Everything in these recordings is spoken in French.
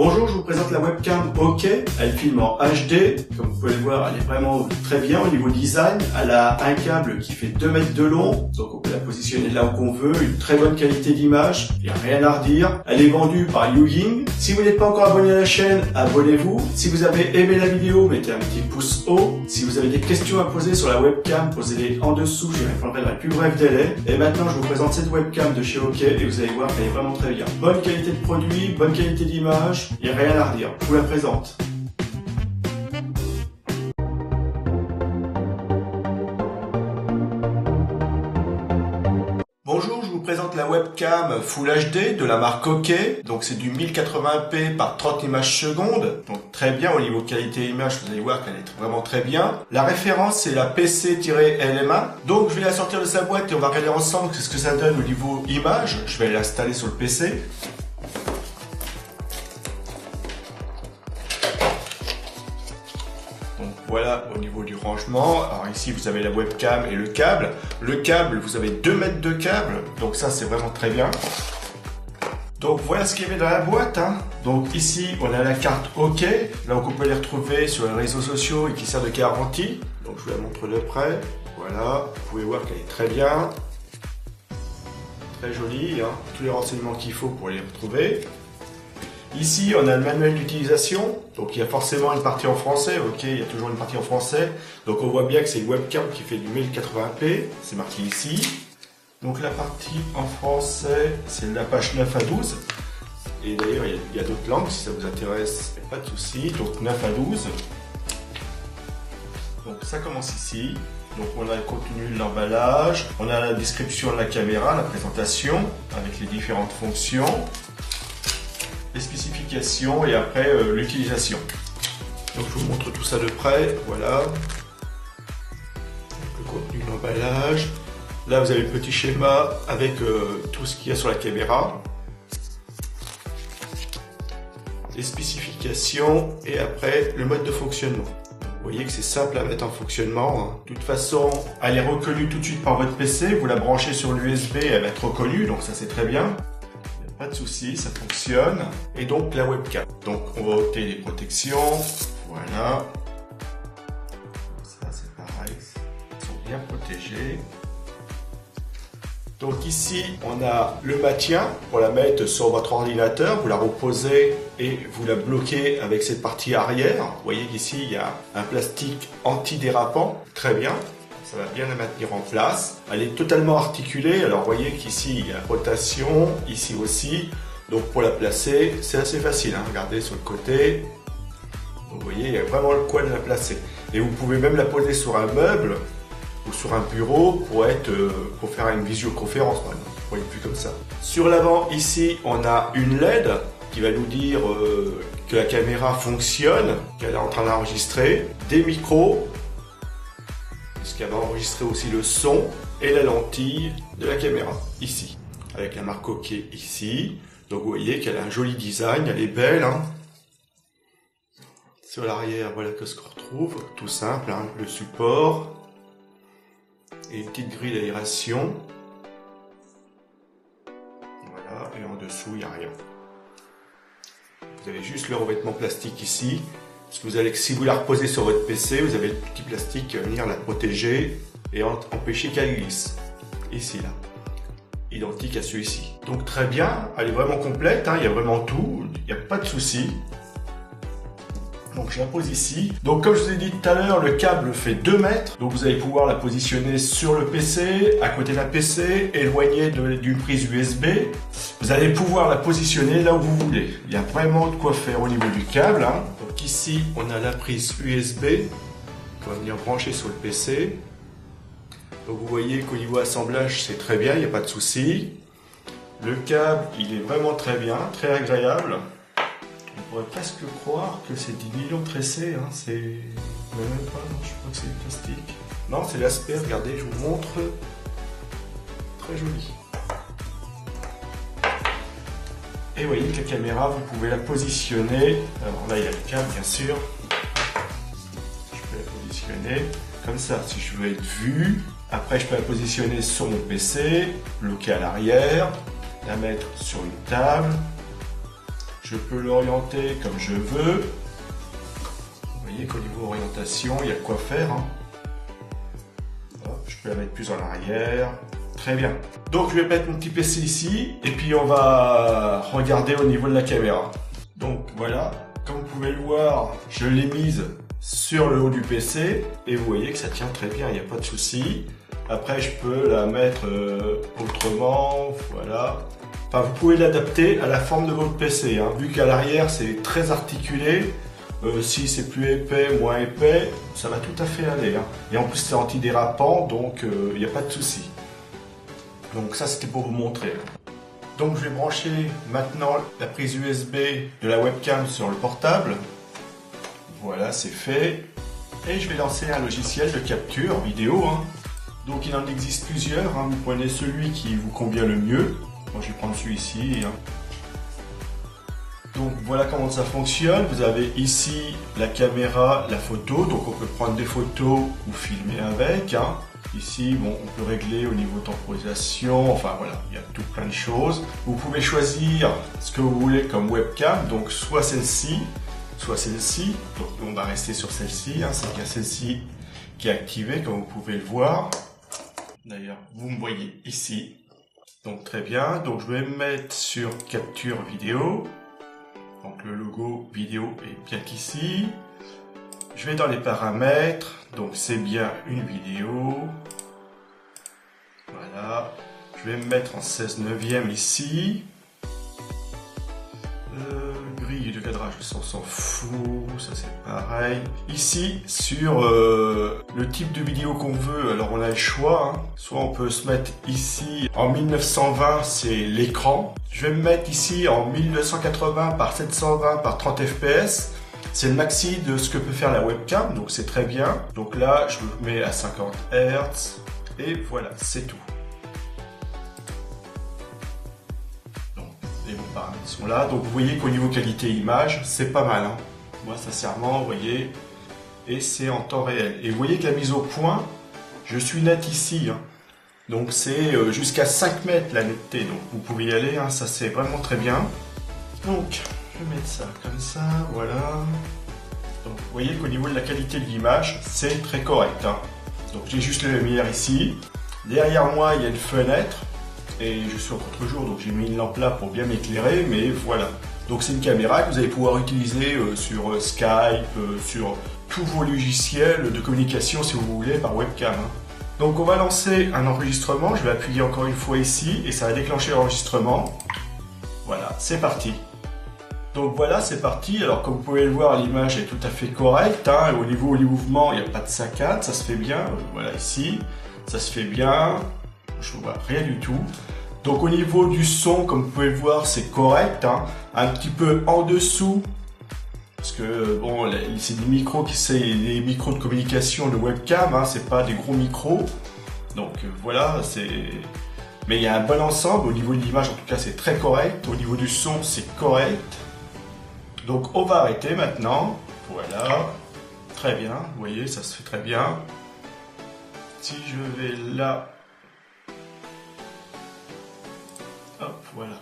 Bonjour, je vous présente la webcam OK. Elle filme en HD. Comme vous pouvez le voir, elle est vraiment très bien au niveau design. Elle a un câble qui fait 2 mètres de long. Donc on peut la positionner là où on veut. Une très bonne qualité d'image. Il n'y a rien à redire. Elle est vendue par Yuying. Si vous n'êtes pas encore abonné à la chaîne, abonnez-vous. Si vous avez aimé la vidéo, mettez un petit pouce haut. Si vous avez des questions à poser sur la webcam, posez-les en dessous. J'y répondrai dans les plus brefs délais. Et maintenant, je vous présente cette webcam de chez OK et vous allez voir qu'elle est vraiment très bien. Bonne qualité de produit, bonne qualité d'image. Il n'y a rien à redire, je vous la présente. Bonjour, je vous présente la webcam Full HD de la marque OK. Donc c'est du 1080p par 30 images secondes. Donc très bien au niveau qualité image, vous allez voir qu'elle est vraiment très bien. La référence c'est la PC-LM1. Donc je vais la sortir de sa boîte et on va regarder ensemble ce que ça donne au niveau image. Je vais l'installer sur le PC. Donc voilà au niveau du rangement. Alors ici vous avez la webcam et le câble. Le câble, vous avez 2 mètres de câble. Donc ça c'est vraiment très bien. Donc voilà ce qu'il y avait dans la boîte. Donc ici on a la carte OK. Là on peut les retrouver sur les réseaux sociaux et qui sert de garantie. Donc je vous la montre de près. Voilà, vous pouvez voir qu'elle est très bien. Très jolie. Tous les renseignements qu'il faut pour les retrouver. Ici, on a le manuel d'utilisation, donc il y a forcément une partie en français, OK, il y a toujours une partie en français. Donc on voit bien que c'est une webcam qui fait du 1080p, c'est marqué ici. Donc la partie en français, c'est de la page 9 à 12. Et d'ailleurs, il y a d'autres langues, si ça vous intéresse, pas de souci. Donc 9 à 12. Donc ça commence ici. Donc on a le contenu de l'emballage, on a la description de la caméra, la présentation, avec les différentes fonctions. Les spécifications et après l'utilisation. Donc je vous montre tout ça de près, voilà. Le contenu de l'emballage. Là vous avez le petit schéma avec tout ce qu'il y a sur la caméra. Les spécifications et après le mode de fonctionnement. Vous voyez que c'est simple à mettre en fonctionnement. De toute façon, elle est reconnue tout de suite par votre PC. Vous la branchez sur l'USB, elle va être reconnue, donc ça c'est très bien. Pas de souci, ça fonctionne. Et donc la webcam. Donc on va ôter les protections. Voilà. Ça c'est pareil. Ils sont bien protégés. Donc ici on a le maintien pour la mettre sur votre ordinateur. Vous la reposez et vous la bloquez avec cette partie arrière. Vous voyez qu'ici il y a un plastique antidérapant. Très bien. Ça va bien la maintenir en place. Elle est totalement articulée. Alors, vous voyez qu'ici, il y a rotation, ici aussi. Donc, pour la placer, c'est assez facile. Regardez sur le côté. Donc, vous voyez, il y a vraiment le coin de la placer. Et vous pouvez même la poser sur un meuble ou sur un bureau pour faire une visioconférence. Vous voyez plus comme ça. Sur l'avant, ici, on a une LED qui va nous dire que la caméra fonctionne, qu'elle est en train d'enregistrer. Des micros. Puisqu'elle va enregistrer aussi le son et la lentille de la caméra, ici, avec la marque OK ici. Donc vous voyez qu'elle a un joli design, elle est belle. Sur l'arrière, voilà ce qu'on retrouve, tout simple, le support et une petite grille d'aération. Voilà, et en dessous, il n'y a rien. Vous avez juste le revêtement plastique ici. Parce que vous allez, si vous la reposez sur votre PC, vous avez le petit plastique qui va venir la protéger et empêcher qu'elle glisse. Ici, là. Identique à celui-ci. Donc très bien, elle est vraiment complète, il y a vraiment tout, il n'y a pas de souci. Donc je la pose ici. Donc comme je vous ai dit tout à l'heure, le câble fait 2 mètres. Donc vous allez pouvoir la positionner sur le PC, à côté d'un PC, éloignée d'une prise USB. Vous allez pouvoir la positionner là où vous voulez. Il y a vraiment de quoi faire au niveau du câble. Donc ici, on a la prise USB qu'on va venir brancher sur le PC. Donc vous voyez qu'au niveau assemblage, c'est très bien, il n'y a pas de souci. Le câble, il est vraiment très bien, très agréable. On pourrait presque croire que c'est du nylon tressé, c'est... même pas, non, je crois que c'est du plastique. Non, c'est l'aspect, regardez, je vous montre. Très joli. Et vous voyez que la caméra, vous pouvez la positionner. Alors là, il y a le câble, bien sûr. Je peux la positionner comme ça, si je veux être vu. Après, je peux la positionner sur mon PC, bloquer à l'arrière, la mettre sur une table. je peux l'orienter comme je veux. Vous voyez qu'au niveau orientation, il y a de quoi faire. Hein. Hop, je peux la mettre plus en arrière. Très bien. Donc je vais mettre mon petit PC ici et puis on va regarder au niveau de la caméra. Donc voilà, comme vous pouvez le voir, je l'ai mise sur le haut du PC et vous voyez que ça tient très bien, il n'y a pas de souci. Après je peux la mettre autrement, voilà. Enfin vous pouvez l'adapter à la forme de votre PC, hein. Vu qu'à l'arrière c'est très articulé, si c'est plus épais, moins épais, ça va tout à fait aller, hein. Et en plus c'est antidérapant, donc il n'y a pas de souci. Donc ça c'était pour vous montrer. Donc je vais brancher maintenant la prise USB de la webcam sur le portable. Voilà, c'est fait. Et je vais lancer un logiciel de capture vidéo, hein. Donc il en existe plusieurs, hein. Vous prenez celui qui vous convient le mieux. Moi je vais prendre celui-ci, hein. Donc voilà comment ça fonctionne. Vous avez ici la caméra, la photo. Donc on peut prendre des photos ou filmer avec, hein. Ici, bon, on peut régler au niveau temporisation, enfin voilà, il y a tout plein de choses. Vous pouvez choisir ce que vous voulez comme webcam, donc soit celle-ci, soit celle-ci. Donc on va rester sur celle-ci, hein. C'est bien celle-ci qui est activée, comme vous pouvez le voir. D'ailleurs, vous me voyez ici. Donc très bien, donc je vais me mettre sur capture vidéo. Donc le logo vidéo est bien ici. Je vais dans les paramètres, donc c'est bien une vidéo. Voilà. Je vais me mettre en 16/9 ici. Grille de cadrage, ça on s'en fout, ça c'est pareil. Ici, sur le type de vidéo qu'on veut, alors on a le choix. Hein. Soit on peut se mettre ici en 1920, c'est l'écran. Je vais me mettre ici en 1280 par 720 par 30 fps. C'est le maxi de ce que peut faire la webcam, donc c'est très bien. Donc là, je me mets à 50 Hz et voilà, c'est tout. Donc, les bons paramètres sont là. Donc vous voyez qu'au niveau qualité image, c'est pas mal, hein. Moi, sincèrement, vous voyez, et c'est en temps réel. Et vous voyez que la mise au point, je suis net ici, hein. Donc c'est jusqu'à 5 mètres la netteté, donc vous pouvez y aller, hein. Ça c'est vraiment très bien. Donc, je vais mettre ça comme ça, voilà. Donc vous voyez qu'au niveau de la qualité de l'image, c'est très correct, hein. Donc j'ai juste la lumière ici. Derrière moi, il y a une fenêtre. Et je suis en contre-jour, donc j'ai mis une lampe là pour bien m'éclairer, mais voilà. Donc c'est une caméra que vous allez pouvoir utiliser sur Skype, sur tous vos logiciels de communication si vous voulez, par webcam, hein. Donc on va lancer un enregistrement. Je vais appuyer encore une fois ici et ça va déclencher l'enregistrement. Voilà, c'est parti. Donc voilà, c'est parti. Alors comme vous pouvez le voir, l'image est tout à fait correcte, hein. Au niveau du mouvement, il n'y a pas de saccade, ça se fait bien. Voilà ici, ça se fait bien. Je ne vois rien du tout. Donc au niveau du son, comme vous pouvez le voir, c'est correct, hein. Un petit peu en dessous, parce que bon, c'est des micros c'est des micros de communication de webcam, hein. C'est pas des gros micros. Donc voilà, mais il y a un bon ensemble. Au niveau de l'image, en tout cas, c'est très correct. Au niveau du son, c'est correct. Donc on va arrêter maintenant. Voilà, très bien. Vous voyez, ça se fait très bien. Si je vais là, hop, voilà.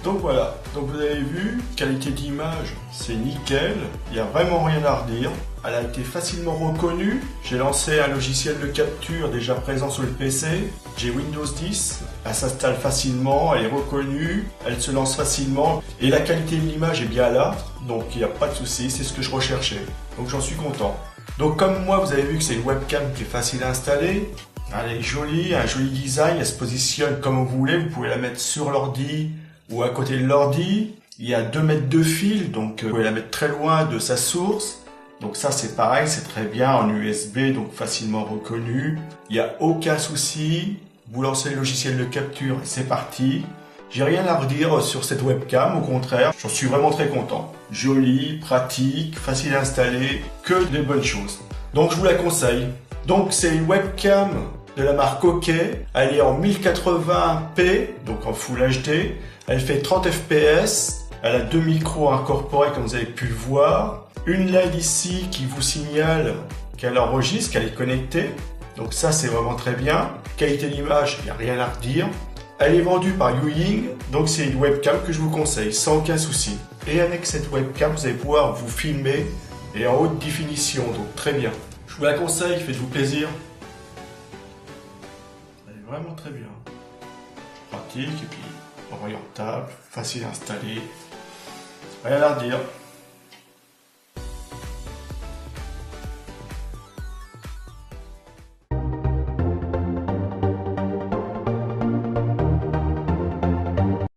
Donc voilà, donc vous avez vu, qualité d'image, c'est nickel, il n'y a vraiment rien à redire. Elle a été facilement reconnue. J'ai lancé un logiciel de capture déjà présent sur le PC. J'ai Windows 10, elle s'installe facilement, elle est reconnue, elle se lance facilement. Et la qualité de l'image est bien là, donc il n'y a pas de souci, c'est ce que je recherchais. Donc j'en suis content. Donc comme moi, vous avez vu que c'est une webcam qui est facile à installer. Elle est jolie, un joli design, elle se positionne comme vous voulez. Vous pouvez la mettre sur l'ordi ou à côté de l'ordi. Il y a 2 mètres de fil, donc vous pouvez la mettre très loin de sa source. Donc ça c'est pareil, c'est très bien en USB, donc facilement reconnu. Il n'y a aucun souci. Vous lancez le logiciel de capture et c'est parti. J'ai rien à redire sur cette webcam, au contraire, j'en suis vraiment très content. Joli, pratique, facile à installer, que des bonnes choses. Donc je vous la conseille. Donc c'est une webcam de la marque OK. Elle est en 1080p, donc en Full HD. Elle fait 30 fps. Elle a 2 micros incorporés comme vous avez pu le voir. Une LED ici qui vous signale qu'elle enregistre, qu'elle est connectée. Donc ça c'est vraiment très bien. Qualité d'image, il n'y a rien à redire. Elle est vendue par Yuying, donc c'est une webcam que je vous conseille, sans aucun souci. Et avec cette webcam, vous allez pouvoir vous filmer et en haute définition, donc très bien. Je vous la conseille, faites-vous plaisir. Elle est vraiment très bien. Pratique et puis orientable, facile à installer. Rien à redire.